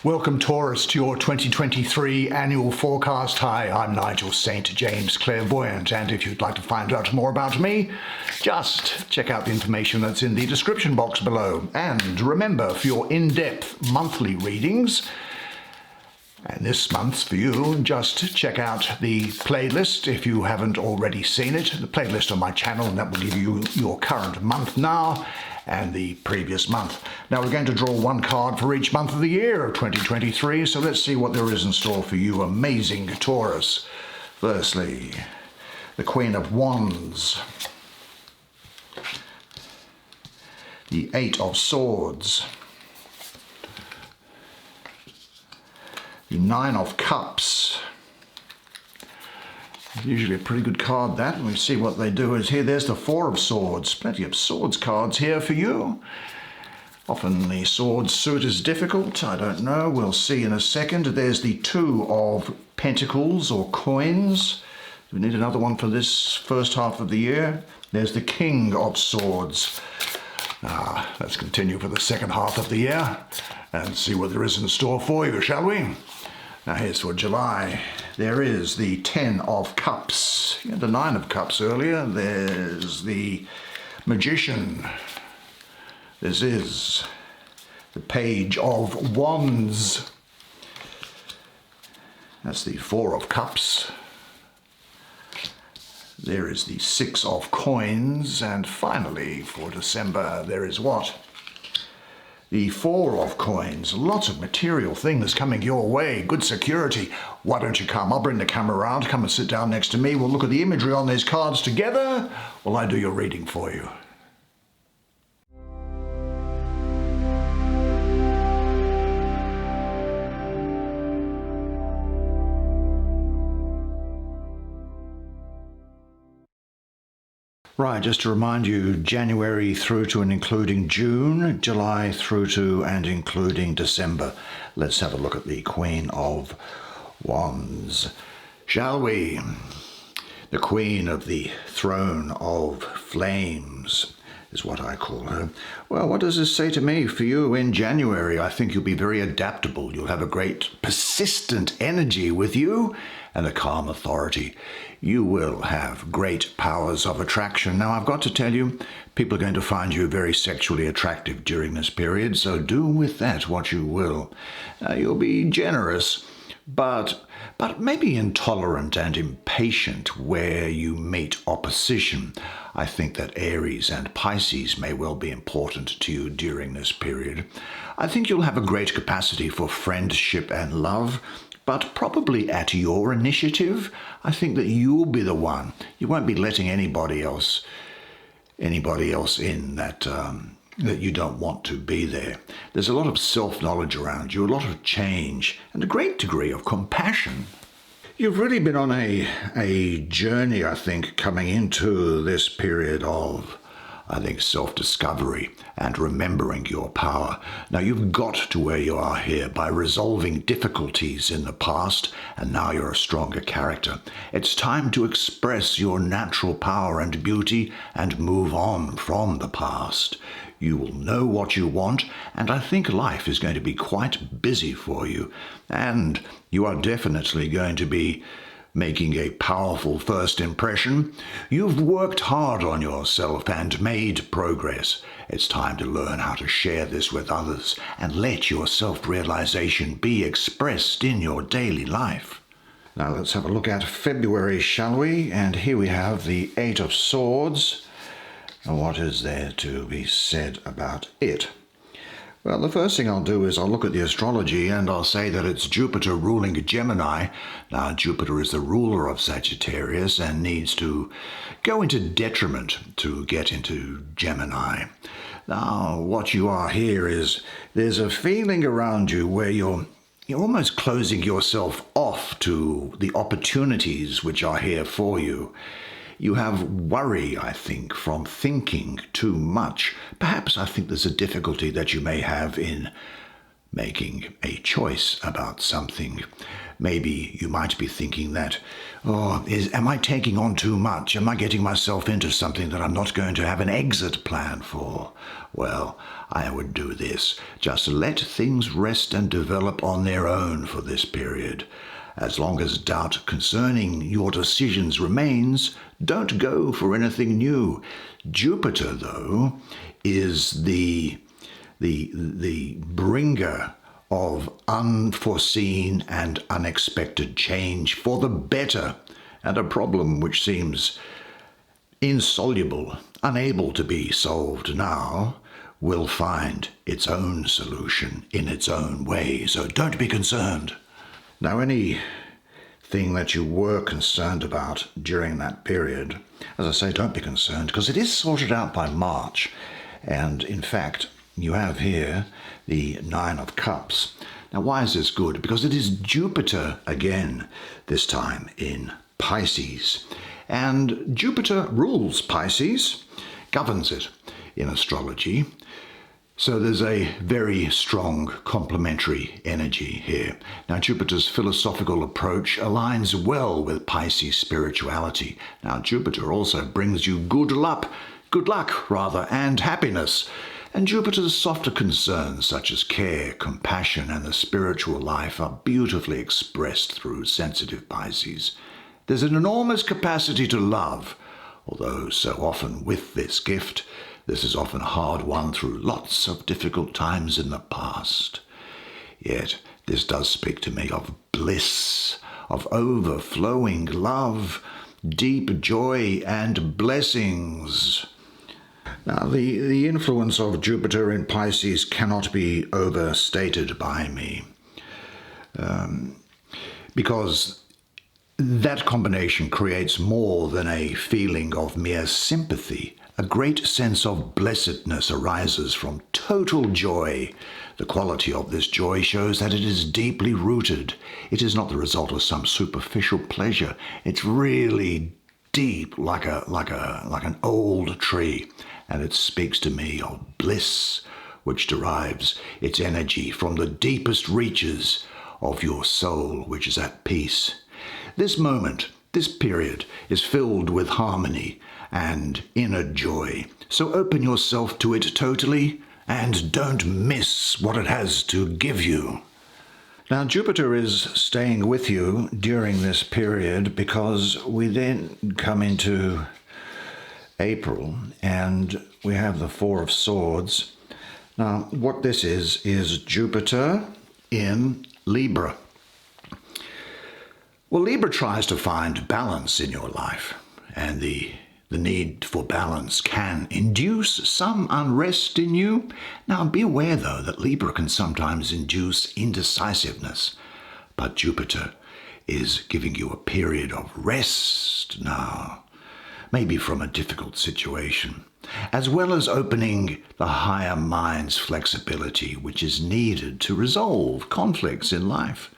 Welcome, Taurus, to your 2023 annual forecast. Hi, I'm Nigel Saint James, clairvoyant, and if you'd like to find out more about me, just check out the information that's in the description box below. And remember, for your in-depth monthly readings, and this month's for you, just check out the playlist if you haven't already seen it. The playlist on my channel, and that will give you your current month now and the previous month. Now we're going to draw one card for each month of the year of 2023, so let's see what there is in store for you, amazing Taurus. Firstly, the Queen of Wands, the Eight of Swords, the Nine of Cups. Usually a pretty good card, that, and we see what they do is here. There's the Four of Swords. Plenty of swords cards here for you. Often the sword suit is difficult. I don't know. We'll see in a second. There's the Two of Pentacles or coins. We need another one for this first half of the year. There's the King of Swords. Let's continue for the second half of the year and see what there is in store for you, shall we? Now here's for July. There is the Ten of Cups. You had the Nine of Cups earlier. There's the Magician. This is the Page of Wands. That's the Four of Cups. There is the Six of Coins. And finally, for December, there is what? The Four of Coins. Lots of material things coming your way. Good security. Why don't you come? I'll bring the camera around. Come and sit down next to me. We'll look at the imagery on these cards together while I do your reading for you. Right, just to remind you, January through to and including June, July through to and including December. Let's have a look at the Queen of Wands, shall we? The Queen of the Throne of Flames is what I call her. Well, what does this say to me for you in January? I think you'll be very adaptable. You'll have a great persistent energy with you and a calm authority. You will have great powers of attraction. Now, I've got to tell you, people are going to find you very sexually attractive during this period, so do with that what you will. You'll be generous, but maybe intolerant and impatient where you meet opposition. I think that Aries and Pisces may well be important to you during this period. I think you'll have a great capacity for friendship and love, but probably at your initiative. I think that you'll be the one. You won't be letting anybody else in that you don't want to be there. There's a lot of self-knowledge around you, a lot of change, and a great degree of compassion. You've really been on a journey, I think, coming into this period of, self-discovery and remembering your power. Now, you've got to where you are here by resolving difficulties in the past, and now you're a stronger character. It's time to express your natural power and beauty and move on from the past. You will know what you want, and I think life is going to be quite busy for you, and you are definitely going to be making a powerful first impression. You've worked hard on yourself and made progress. It's time to learn how to share this with others and let your self-realization be expressed in your daily life. Now let's have a look at February, shall we? And here we have the Eight of Swords. And what is there to be said about it? Well, the first thing I'll do is I'll look at the astrology and I'll say that it's Jupiter ruling Gemini. Now, Jupiter is the ruler of Sagittarius and needs to go into detriment to get into Gemini. Now, what you are here is there's a feeling around you where you're almost closing yourself off to the opportunities which are here for you. You have worry, I think, from thinking too much. Perhaps I think there's a difficulty that you may have in making a choice about something. Maybe you might be thinking that, am I taking on too much? Am I getting myself into something that I'm not going to have an exit plan for? Well, I would do this. Just let things rest and develop on their own for this period. As long as doubt concerning your decisions remains, don't go for anything new. Jupiter, though, is the bringer of unforeseen and unexpected change for the better, and a problem which seems insoluble, unable to be solved now, will find its own solution in its own way. So don't be concerned. Now, anything that you were concerned about during that period, as I say, don't be concerned, because it is sorted out by March. And in fact, you have here the Nine of Cups. Now, why is this good? Because it is Jupiter again, this time in Pisces. And Jupiter rules Pisces, governs it in astrology. So there's a very strong complementary energy here. Now, Jupiter's philosophical approach aligns well with Pisces spirituality. Now, Jupiter also brings you good luck, and happiness. And Jupiter's softer concerns, such as care, compassion, and the spiritual life, are beautifully expressed through sensitive Pisces. There's an enormous capacity to love, although so often with this gift, this is often hard won through lots of difficult times in the past. Yet this does speak to me of bliss, of overflowing love, deep joy, and blessings. Now, the influence of Jupiter in Pisces cannot be overstated by me, because that combination creates more than a feeling of mere sympathy. A great sense of blessedness arises from total joy. The quality of this joy shows that it is deeply rooted. It is not the result of some superficial pleasure. It's really deep, like an old tree. And it speaks to me of bliss, which derives its energy from the deepest reaches of your soul, which is at peace. This moment, this period, is filled with harmony and inner joy. So open yourself to it totally and don't miss what it has to give you. Now, Jupiter is staying with you during this period because we then come into April, and we have the Four of Swords. Now, what this is Jupiter in Libra. Well, Libra tries to find balance in your life, and the need for balance can induce some unrest in you. Now, be aware, though, that Libra can sometimes induce indecisiveness, but Jupiter is giving you a period of rest now, maybe from a difficult situation, as well as opening the higher mind's flexibility, which is needed to resolve conflicts in life.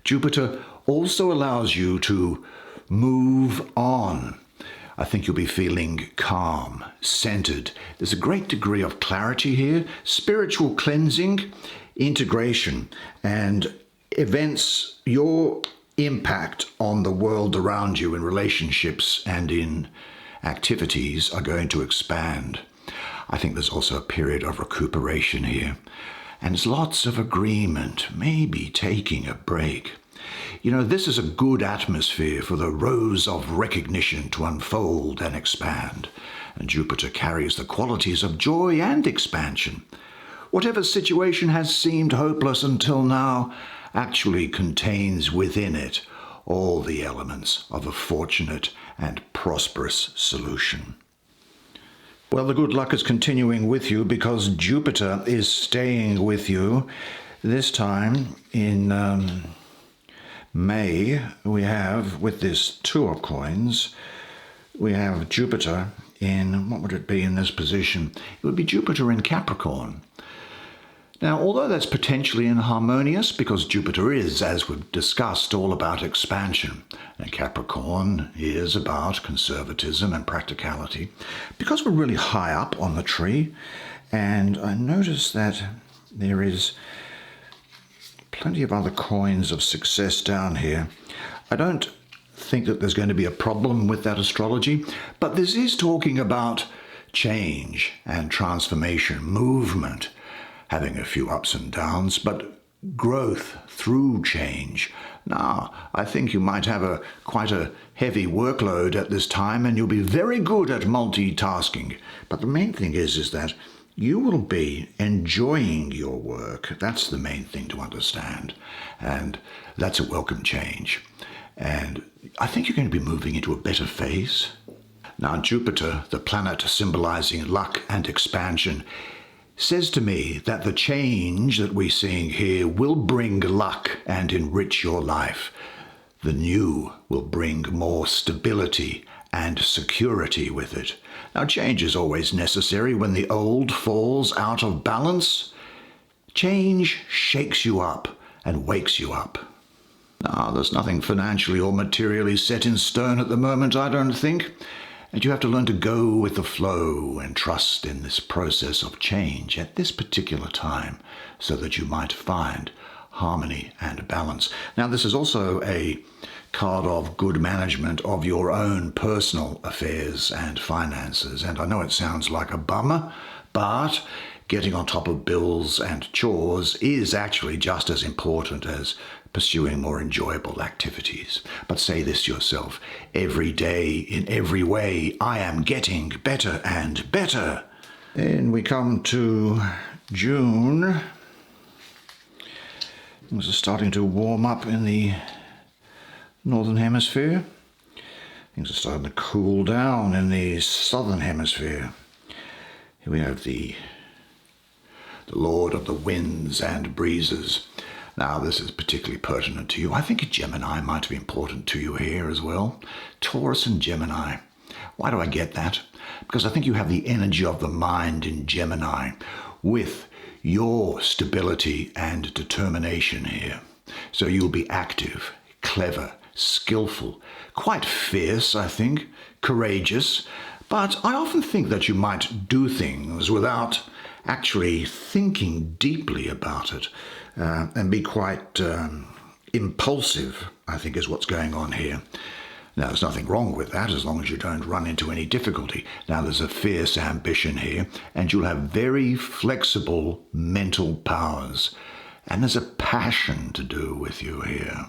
Jupiter also allows you to move on. I think you'll be feeling calm, centered. There's a great degree of clarity here, spiritual cleansing, integration, and events, your impact on the world around you in relationships and in activities are going to expand. I think there's also a period of recuperation here, and there's lots of agreement, maybe taking a break. You know, this is a good atmosphere for the rose of recognition to unfold and expand, and Jupiter carries the qualities of joy and expansion. Whatever situation has seemed hopeless until now actually contains within it all the elements of a fortunate and prosperous solution. Well, the good luck is continuing with you because Jupiter is staying with you. This time in May, we have, with this Two of Coins, we have Jupiter in, what would it be in this position? It would be Jupiter in Capricorn. Now, although that's potentially inharmonious, because Jupiter is, as we've discussed, all about expansion, and Capricorn is about conservatism and practicality, because we're really high up on the tree, and I notice that there is plenty of other coins of success down here. I don't think that there's going to be a problem with that astrology, but this is talking about change and transformation, movement, having a few ups and downs, but growth through change. Now, I think you might have quite a heavy workload at this time, and you'll be very good at multitasking. But the main thing is that you will be enjoying your work. That's the main thing to understand. And that's a welcome change. And I think you're going to be moving into a better phase. Now, Jupiter, the planet symbolizing luck and expansion, says to me that the change that we're seeing here will bring luck and enrich your life. The new will bring more stability and security with it. Now, change is always necessary when the old falls out of balance. Change shakes you up and wakes you up. Now, there's nothing financially or materially set in stone at the moment, I don't think. And you have to learn to go with the flow and trust in this process of change at this particular time so that you might find harmony and balance. Now, this is also a card of good management of your own personal affairs and finances. And I know it sounds like a bummer, but getting on top of bills and chores is actually just as important as pursuing more enjoyable activities. But say this to yourself: every day, in every way, I am getting better and better. Then we come to June. Things are starting to warm up in the northern hemisphere. Things are starting to cool down in the southern hemisphere. Here we have the Lord of the winds and breezes. Now, this is particularly pertinent to you. I think a Gemini might be important to you here as well. Taurus and Gemini. Why do I get that? Because I think you have the energy of the mind in Gemini with your stability and determination here. So you'll be active, clever, skillful, quite fierce, I think, courageous. But I often think that you might do things without actually thinking deeply about it, and be quite impulsive, I think, is what's going on here. Now, there's nothing wrong with that as long as you don't run into any difficulty. Now, there's a fierce ambition here, and you'll have very flexible mental powers. And there's a passion to do with you here.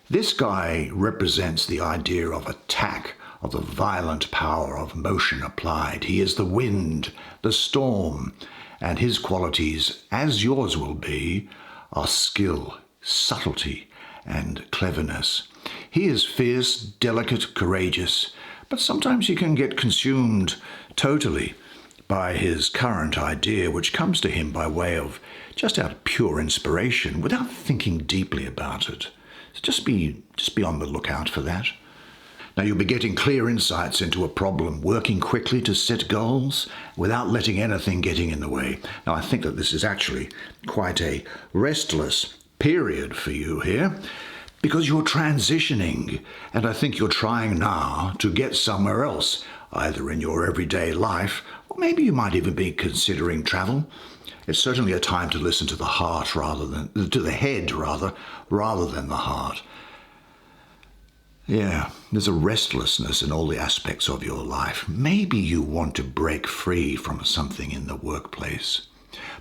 This guy represents the idea of attack, of the violent power of motion applied. He is the wind, the storm, and his qualities, as yours will be, are skill, subtlety, and cleverness. He is fierce, delicate, courageous, but sometimes he can get consumed totally by his current idea, which comes to him by way of just out of pure inspiration, without thinking deeply about it. So just be on the lookout for that. Now, you'll be getting clear insights into a problem, working quickly to set goals without letting anything getting in the way. Now, I think that this is actually quite a restless period for you here, because you're transitioning, and I think you're trying now to get somewhere else, either in your everyday life, or maybe you might even be considering travel. It's certainly a time to listen to the heart to the head rather than the heart. Yeah, there's a restlessness in all the aspects of your life. Maybe you want to break free from something in the workplace.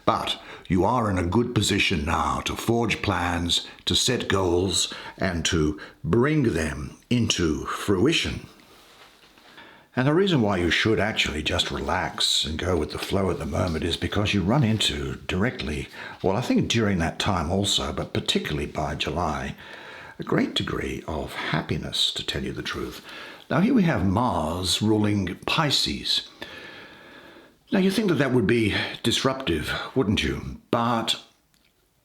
But you are in a good position now to forge plans, to set goals, and to bring them into fruition. And the reason why you should actually just relax and go with the flow at the moment is because you run into directly, well, I think during that time also, but particularly by July, a great degree of happiness, to tell you the truth. Now, here we have Mars ruling Pisces. Now, you think that would be disruptive, wouldn't you? But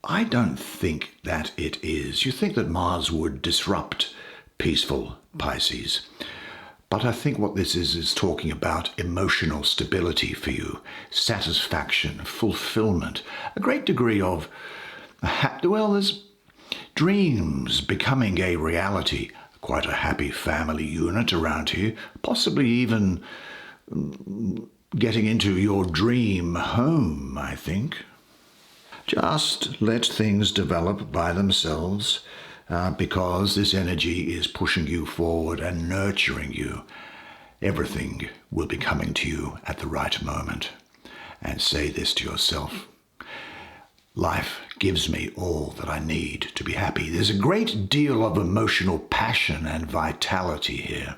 I don't think that it is. You think that Mars would disrupt peaceful Pisces. But I think what this is talking about emotional stability for you, satisfaction, fulfillment, a great degree of, there's dreams becoming a reality, quite a happy family unit around here, possibly even getting into your dream home, I think. Just let things develop by themselves because this energy is pushing you forward and nurturing you. Everything will be coming to you at the right moment. And say this to yourself: life gives me all that I need to be happy. There's a great deal of emotional passion and vitality here.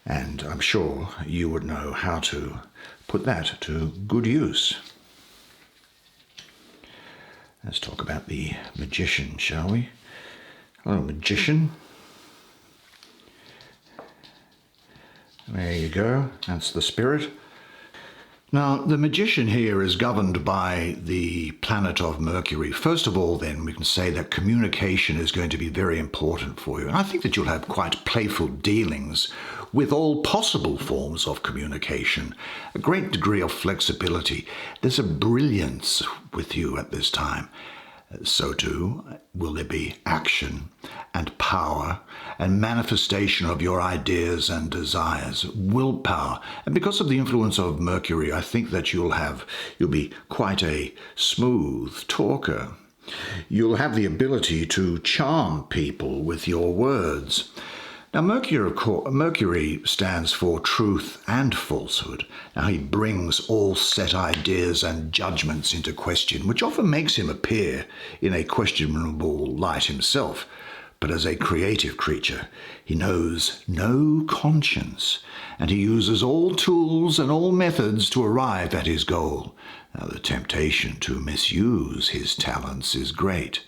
And I'm sure you would know how to put that to good use. Let's talk about the Magician, shall we? Hello, Magician. There you go. That's the Spirit. Now, the Magician here is governed by the planet of Mercury. First of all, then, we can say that communication is going to be very important for you. And I think that you'll have quite playful dealings with all possible forms of communication, a great degree of flexibility. There's a brilliance with you at this time. So too will there be action and power and manifestation of your ideas and desires, willpower. And because of the influence of Mercury, I think that you'll be quite a smooth talker. You'll have the ability to charm people with your words. Now, Mercury stands for truth and falsehood. Now, he brings all set ideas and judgments into question, which often makes him appear in a questionable light himself. But as a creative creature, he knows no conscience, and he uses all tools and all methods to arrive at his goal. Now, the temptation to misuse his talents is great.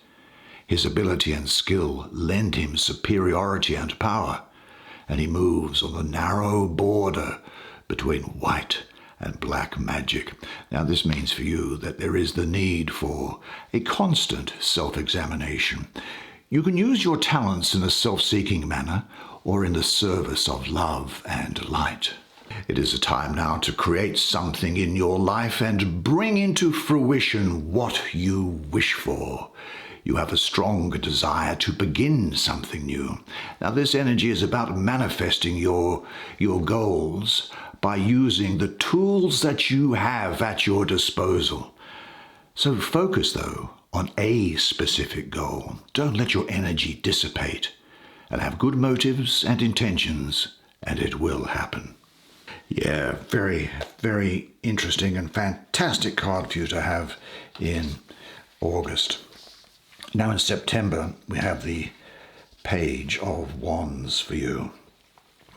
His ability and skill lend him superiority and power, and he moves on the narrow border between white and black magic. Now, this means for you that there is the need for a constant self-examination. You can use your talents in a self-seeking manner or in the service of love and light. It is a time now to create something in your life and bring into fruition what you wish for. You have a strong desire to begin something new. Now, this energy is about manifesting your goals by using the tools that you have at your disposal. So focus, though, on a specific goal. Don't let your energy dissipate, and have good motives and intentions, and it will happen. Yeah, very, very interesting and fantastic card for you to have in August. Now in September, we have the Page of Wands for you.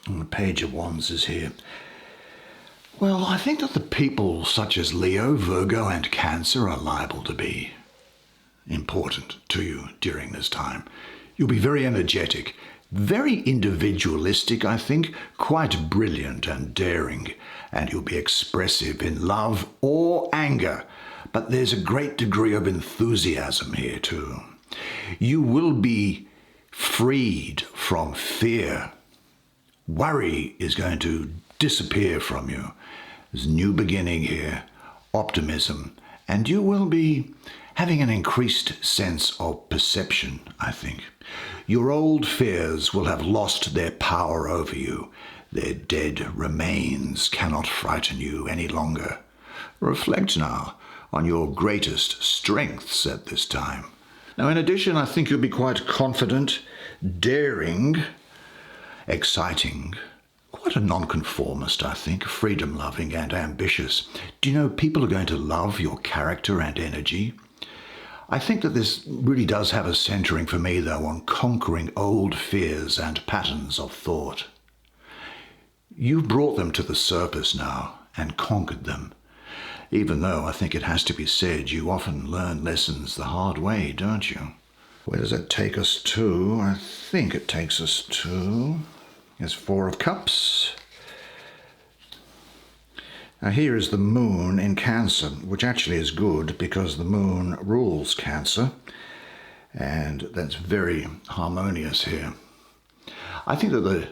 And the Page of Wands is here. Well, I think that the people such as Leo, Virgo, and Cancer are liable to be important to you during this time. You'll be very energetic, very individualistic, I think, quite brilliant and daring, and you'll be expressive in love or anger. But there's a great degree of enthusiasm here too. You will be freed from fear. Worry is going to disappear from you. There's a new beginning here, optimism, and you will be having an increased sense of perception, I think. Your old fears will have lost their power over you. Their dead remains cannot frighten you any longer. Reflect now on your greatest strengths at this time. Now, in addition, I think you'll be quite confident, daring, exciting, quite a nonconformist, I think, freedom-loving and ambitious. Do you know, people are going to love your character and energy? I think that this really does have a centering for me, though, on conquering old fears and patterns of thought. You've brought them to the surface now and conquered them. Even though I think it has to be said, you often learn lessons the hard way, don't you? Where does that take us to? I think it takes us to... There's Four of Cups. Now here is the Moon in Cancer, which actually is good because the Moon rules Cancer, and that's very harmonious here. I think that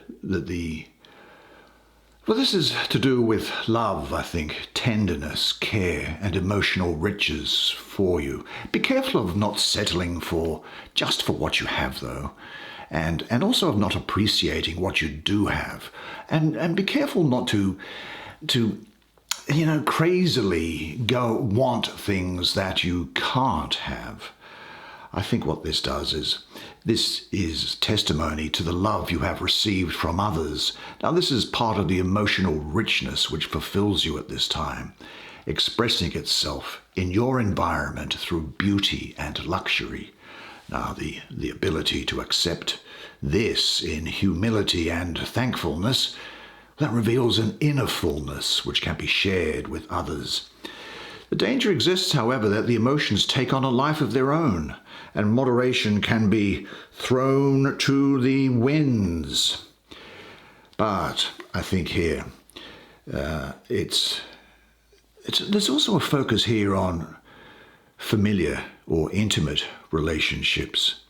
well, this is to do with love, I think, tenderness, care, and emotional riches for you. Be careful of not settling just for what you have, though, and also of not appreciating what you do have. And be careful not to crazily want things that you can't have. I think what this does is, this is testimony to the love you have received from others. Now, this is part of the emotional richness which fulfills you at this time, expressing itself in your environment through beauty and luxury. Now, the ability to accept this in humility and thankfulness, that reveals an inner fullness which can be shared with others. The danger exists, however, that the emotions take on a life of their own, and moderation can be thrown to the winds. But I think here, there's also a focus here on familiar or intimate relationships.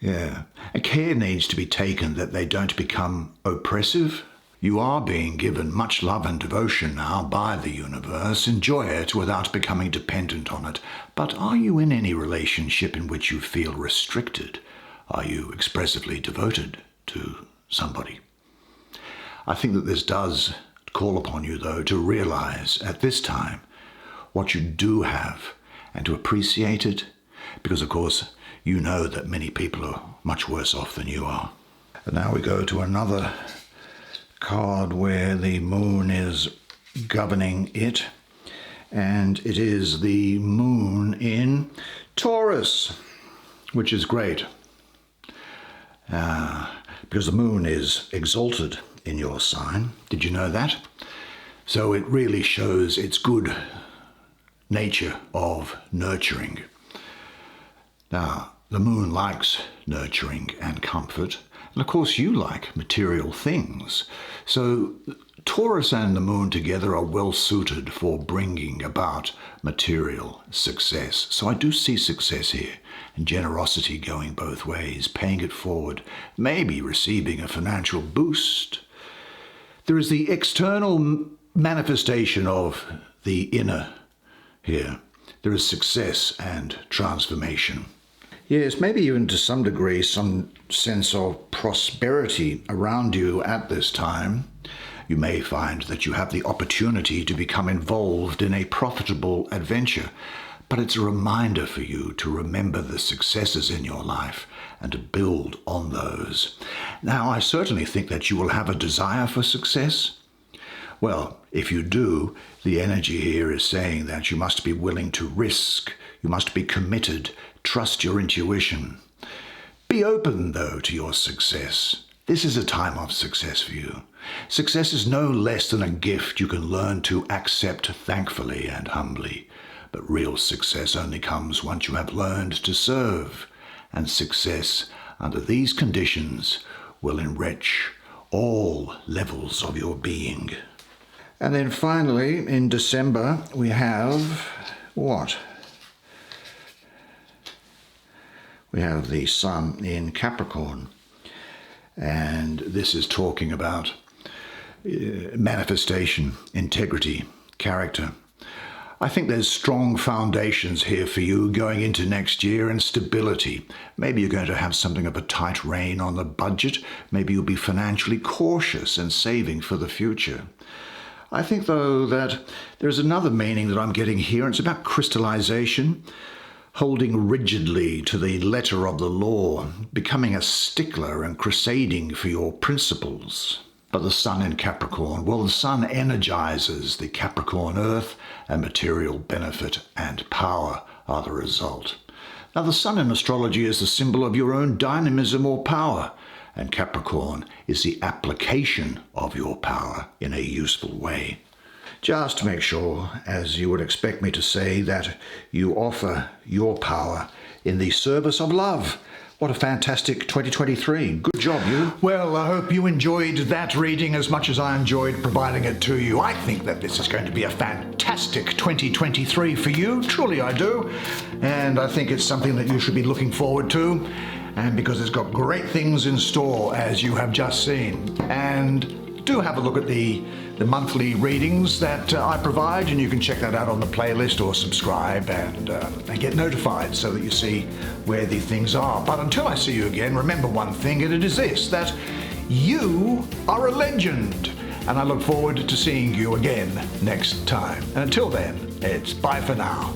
Yeah, and care needs to be taken that they don't become oppressive. You are being given much love and devotion now by the universe. Enjoy it without becoming dependent on it. But are you in any relationship in which you feel restricted? Are you expressively devoted to somebody? I think that this does call upon you, though, to realize at this time what you do have and to appreciate it, because, of course, you know that many people are much worse off than you are. And now we go to another card where the moon is governing it, and it is the moon in Taurus, which is great because the moon is exalted in your sign. Did you know that? So it really shows its good nature of nurturing. Now, the moon likes nurturing and comfort, and of course you like material things. So Taurus and the moon together are well suited for bringing about material success. So I do see success here, and generosity going both ways, paying it forward, maybe receiving a financial boost. There is the external manifestation of the inner here. There is success and transformation. Yes, maybe even to some degree, some sense of prosperity around you at this time. You may find that you have the opportunity to become involved in a profitable adventure, but it's a reminder for you to remember the successes in your life and to build on those. Now, I certainly think that you will have a desire for success. Well, if you do, the energy here is saying that you must be willing to risk, you must be committed, trust your intuition. Be open, though, to your success. This is a time of success for you. Success is no less than a gift you can learn to accept thankfully and humbly. But real success only comes once you have learned to serve. And success under these conditions will enrich all levels of your being. And then finally, in December, we have what? We have the sun in Capricorn. And this is talking about manifestation, integrity, character. I think there's strong foundations here for you going into next year, and stability. Maybe you're going to have something of a tight rein on the budget. Maybe you'll be financially cautious and saving for the future. I think, though, that there's another meaning that I'm getting here. It's about crystallization, holding rigidly to the letter of the law, becoming a stickler and crusading for your principles. But the sun in Capricorn, well, the sun energizes the Capricorn earth, and material benefit and power are the result. Now, the sun in astrology is the symbol of your own dynamism or power, and Capricorn is the application of your power in a useful way. Just to make sure, as you would expect me to say, that you offer your power in the service of love. What a fantastic 2023. Good job, you. Well, I hope you enjoyed that reading as much as I enjoyed providing it to you. I think that this is going to be a fantastic 2023 for you. Truly I do. And I think it's something that you should be looking forward to. And because it's got great things in store, as you have just seen. And do have a look at the monthly readings that I provide, and you can check that out on the playlist or subscribe and get notified so that you see where the things are. But until I see you again, remember one thing, and it is this, that you are a legend, and I look forward to seeing you again next time. And until then, it's bye for now.